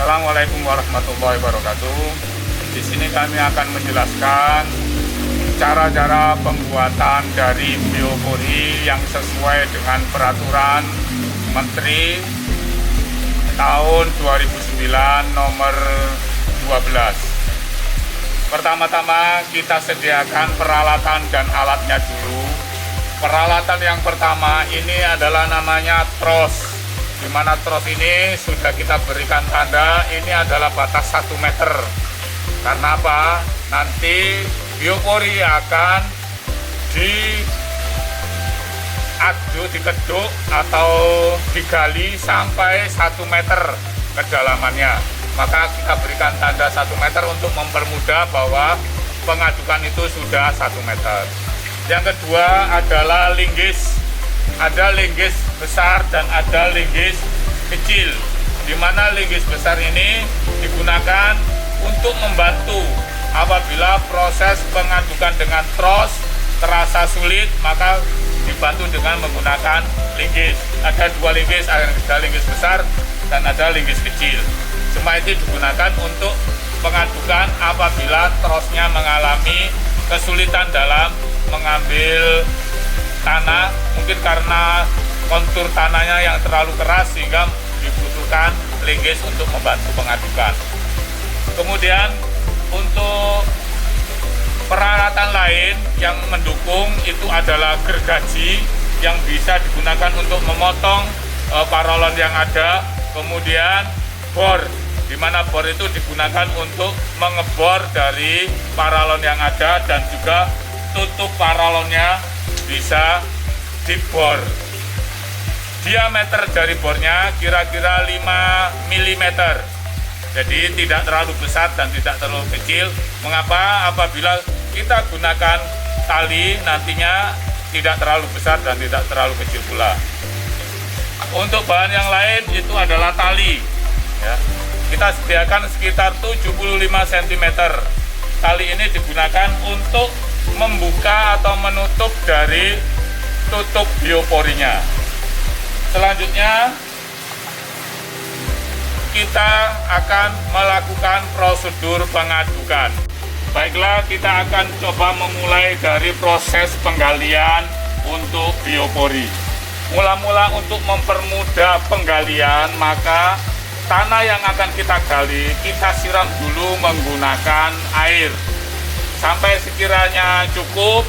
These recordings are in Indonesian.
Assalamualaikum warahmatullahi wabarakatuh. Di sini kami akan menjelaskan cara-cara pembuatan dari biopori yang sesuai dengan peraturan Menteri tahun 2009 nomor 12. Pertama-tama kita sediakan peralatan dan alatnya dulu. Peralatan yang pertama ini adalah namanya tros, di mana tros ini sudah kita berikan tanda ini adalah batas 1 meter. Karena apa? Nanti biopori akan dikeduk atau digali sampai 1 meter kedalamannya. Maka kita berikan tanda 1 meter untuk mempermudah bahwa pengadukan itu sudah 1 meter. Yang kedua adalah linggis. Ada linggis besar dan ada linggis kecil. Di mana linggis besar ini digunakan untuk membantu apabila proses pengadukan dengan tros terasa sulit, maka dibantu dengan menggunakan linggis. Ada 2 linggis, ada linggis besar dan ada linggis kecil. Semua itu digunakan untuk pengadukan apabila trosnya mengalami kesulitan dalam mengambil tanah, mungkin karena kontur tanahnya yang terlalu keras sehingga dibutuhkan linggis untuk membantu pengadukan. Kemudian untuk peralatan lain yang mendukung itu adalah gergaji yang bisa digunakan untuk memotong paralon yang ada. Kemudian bor, di mana bor itu digunakan untuk mengebor dari paralon yang ada, dan juga tutup paralonnya bisa dibor. Diameter dari bornya kira-kira 5 mm. Jadi tidak terlalu besar dan tidak terlalu kecil. Mengapa? Apabila kita gunakan tali nantinya tidak terlalu besar dan tidak terlalu kecil pula. Untuk bahan yang lain itu adalah tali. Ya. Kita sediakan sekitar 75 cm. Tali ini digunakan untuk membuka atau menutup dari tutup bioporinya. Selanjutnya kita akan melakukan prosedur pengadukan. Baiklah, kita akan coba memulai dari proses penggalian untuk biopori. Mula-mula untuk mempermudah penggalian, maka tanah yang akan kita gali kita siram dulu menggunakan air. Sampai sekiranya cukup,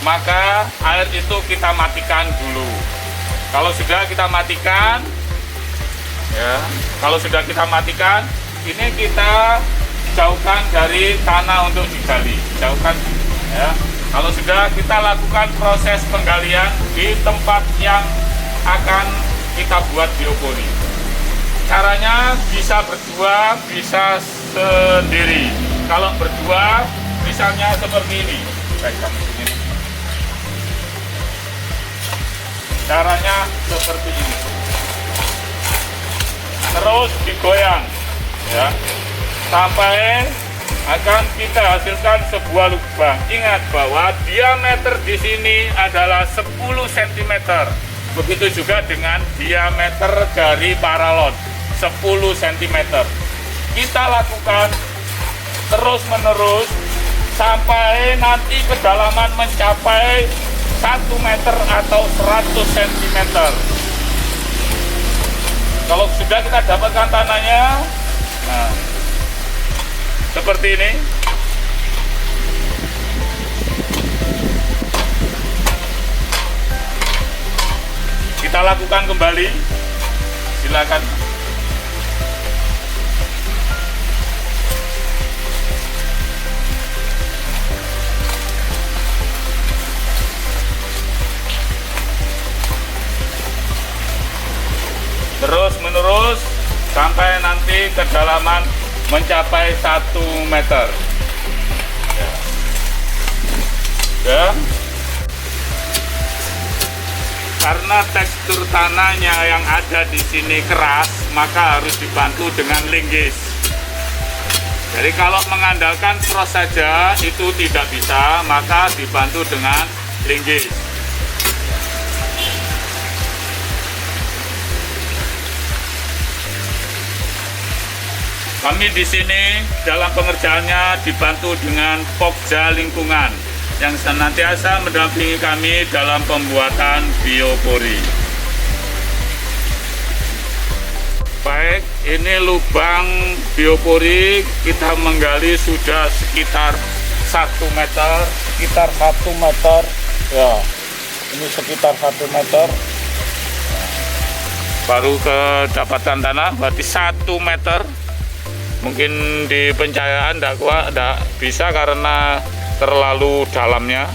maka air itu kita matikan dulu. Kalau sudah kita matikan, ini kita jauhkan dari tanah untuk digali. Jauhkan, ya. Kalau sudah, kita lakukan proses penggalian di tempat yang akan kita buat biopori. Caranya bisa berdua, bisa sendiri. Kalau berdua, misalnya seperti ini. Caranya seperti ini. Terus digoyang, ya, sampai akan kita hasilkan sebuah lubang. Ingat bahwa diameter di sini adalah 10 cm. Begitu juga dengan diameter dari paralon, 10 cm. Kita lakukan terus-menerus sampai nanti kedalaman mencapai 1 meter atau 100 cm. Kalau sudah kita dapatkan tanahnya, nah, seperti ini. Kita lakukan kembali. Silakan. Terus menerus sampai nanti kedalaman mencapai 1 meter. Ya. Karena tekstur tanahnya yang ada di sini keras, maka harus dibantu dengan linggis. Jadi kalau mengandalkan tros saja itu tidak bisa, maka dibantu dengan linggis. Kami di sini dalam pengerjaannya dibantu dengan Pokja Lingkungan yang senantiasa mendampingi kami dalam pembuatan biopori. Baik, ini lubang biopori kita menggali sudah sekitar 1 meter, ya. Ini sekitar 1 meter. Baru kedapatan tanah berarti 1 meter. Mungkin di pencahayaan tidak bisa karena terlalu dalamnya.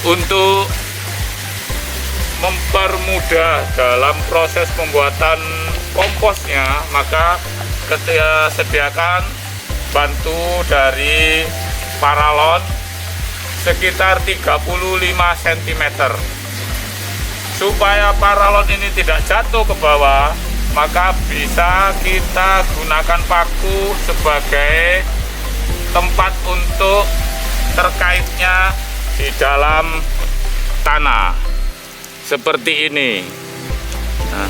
Untuk mempermudah dalam proses pembuatan komposnya, maka kita sediakan bantu dari paralon sekitar 35 cm. Supaya paralon ini tidak jatuh ke bawah, maka bisa kita gunakan paku sebagai tempat untuk terkaitnya di dalam tanah seperti ini. Nah,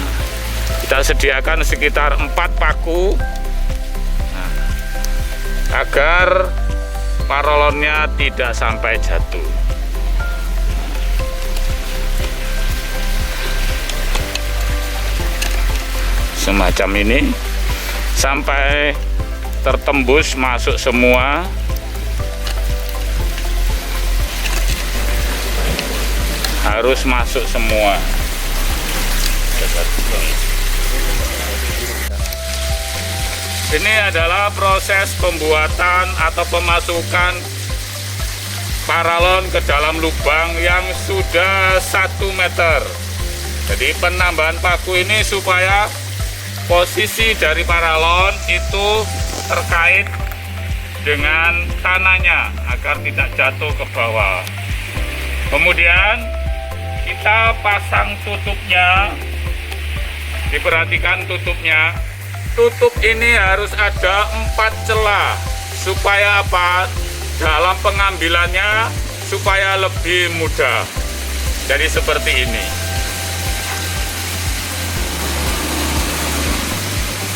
kita sediakan sekitar 4 paku agar paralonnya tidak sampai jatuh. Semacam ini sampai tertembus masuk semua. Harus masuk semua. Ini adalah proses pembuatan atau pemasukan paralon ke dalam lubang yang sudah 1 meter. Jadi penambahan paku ini supaya posisi dari paralon itu terkait dengan tanahnya agar tidak jatuh ke bawah. Kemudian kita pasang tutupnya. Diperhatikan tutupnya. Tutup ini harus ada 4 celah supaya apa? Dalam pengambilannya supaya lebih mudah. Jadi seperti ini.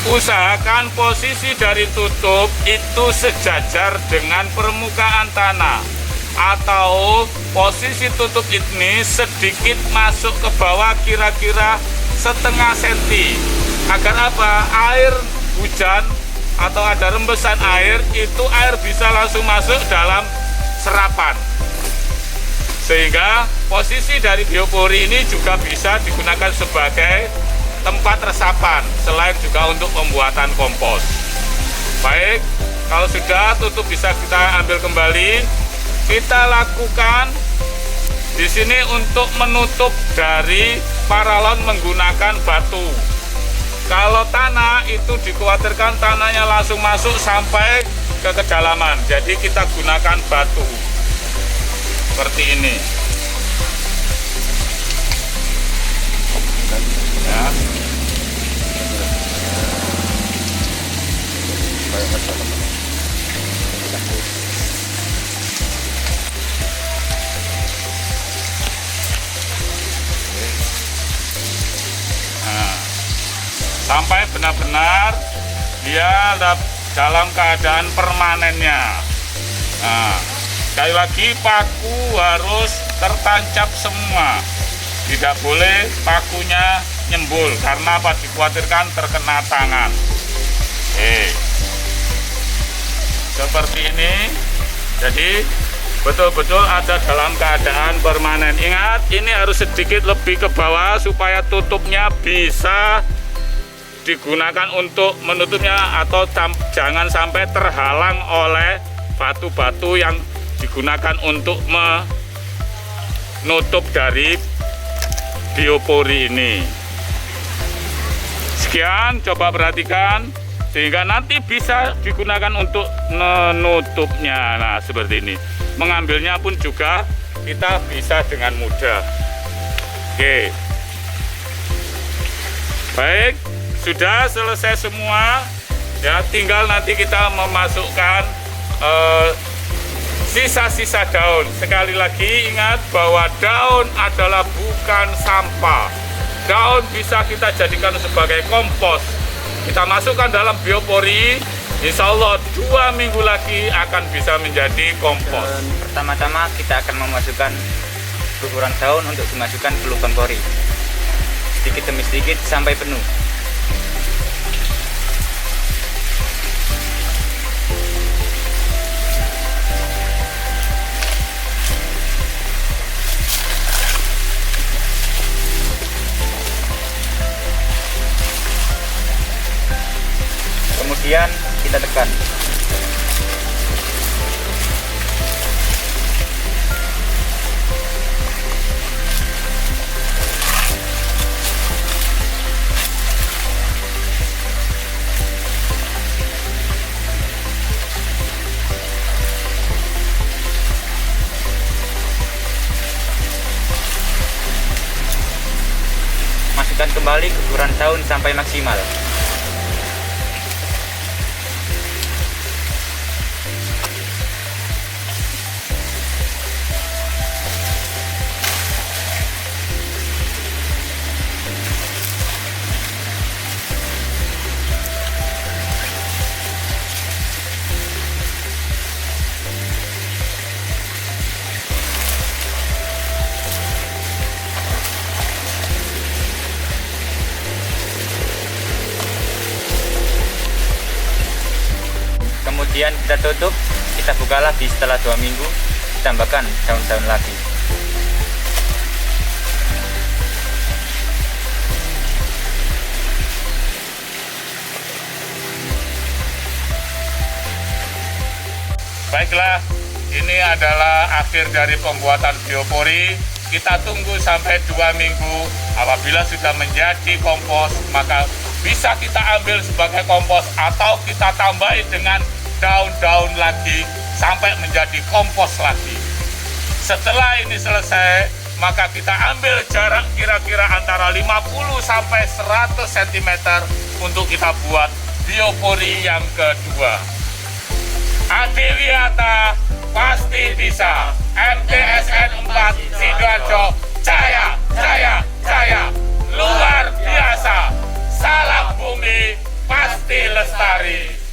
Usahakan posisi dari tutup itu sejajar dengan permukaan tanah, atau posisi tutup ini sedikit masuk ke bawah kira-kira setengah senti. Agar apa? Air hujan atau ada rembesan air, itu air bisa langsung masuk dalam serapan. Sehingga posisi dari biopori ini juga bisa digunakan sebagai tempat resapan, selain juga untuk pembuatan kompos. Baik, kalau sudah tutup bisa kita ambil kembali. Kita lakukan di sini untuk menutup dari paralon menggunakan batu. Kalau tanah itu dikhawatirkan tanahnya langsung masuk sampai ke kedalaman, jadi kita gunakan batu seperti ini. Ya. Sampai benar-benar dia dalam keadaan permanennya. Nah, sekali lagi paku harus tertancap semua, tidak boleh pakunya nyembul karena apa? Dikhawatirkan terkena tangan. Seperti ini. Jadi betul-betul ada dalam keadaan permanen. Ingat, ini harus sedikit lebih ke bawah supaya tutupnya bisa digunakan untuk menutupnya, atau jangan sampai terhalang oleh batu-batu yang digunakan untuk menutup dari biopori ini. Sekian, coba perhatikan sehingga nanti bisa digunakan untuk menutupnya. Nah, seperti ini. Mengambilnya pun juga kita bisa dengan mudah. Oke. Baik. Sudah selesai semua, ya tinggal nanti kita memasukkan sisa-sisa daun. Sekali lagi ingat bahwa daun adalah bukan sampah. Daun bisa kita jadikan sebagai kompos. kita masukkan dalam biopori, insya Allah 2 minggu lagi akan bisa menjadi kompos. Pertama-tama kita akan memasukkan guguran daun untuk dimasukkan ke lubang pori, sedikit demi sedikit sampai penuh. Kemudian kita tekan. Masukkan kembali guguran daun sampai maksimal. Kemudian kita tutup, kita buka lagi setelah 2 minggu, ditambahkan daun-daun lagi. Baiklah, ini adalah akhir dari pembuatan biopori. Kita tunggu sampai 2 minggu. Apabila sudah menjadi kompos, maka bisa kita ambil sebagai kompos atau kita tambahi dengan daun-daun lagi sampai menjadi kompos lagi. Setelah ini selesai, maka kita ambil jarak kira-kira antara 50 sampai 100 cm untuk kita buat biopori yang kedua. Adi Wiyata pasti bisa. MTSN 4 Sidoarjo, jaya, jaya, jaya, luar biasa. Salam bumi pasti lestari.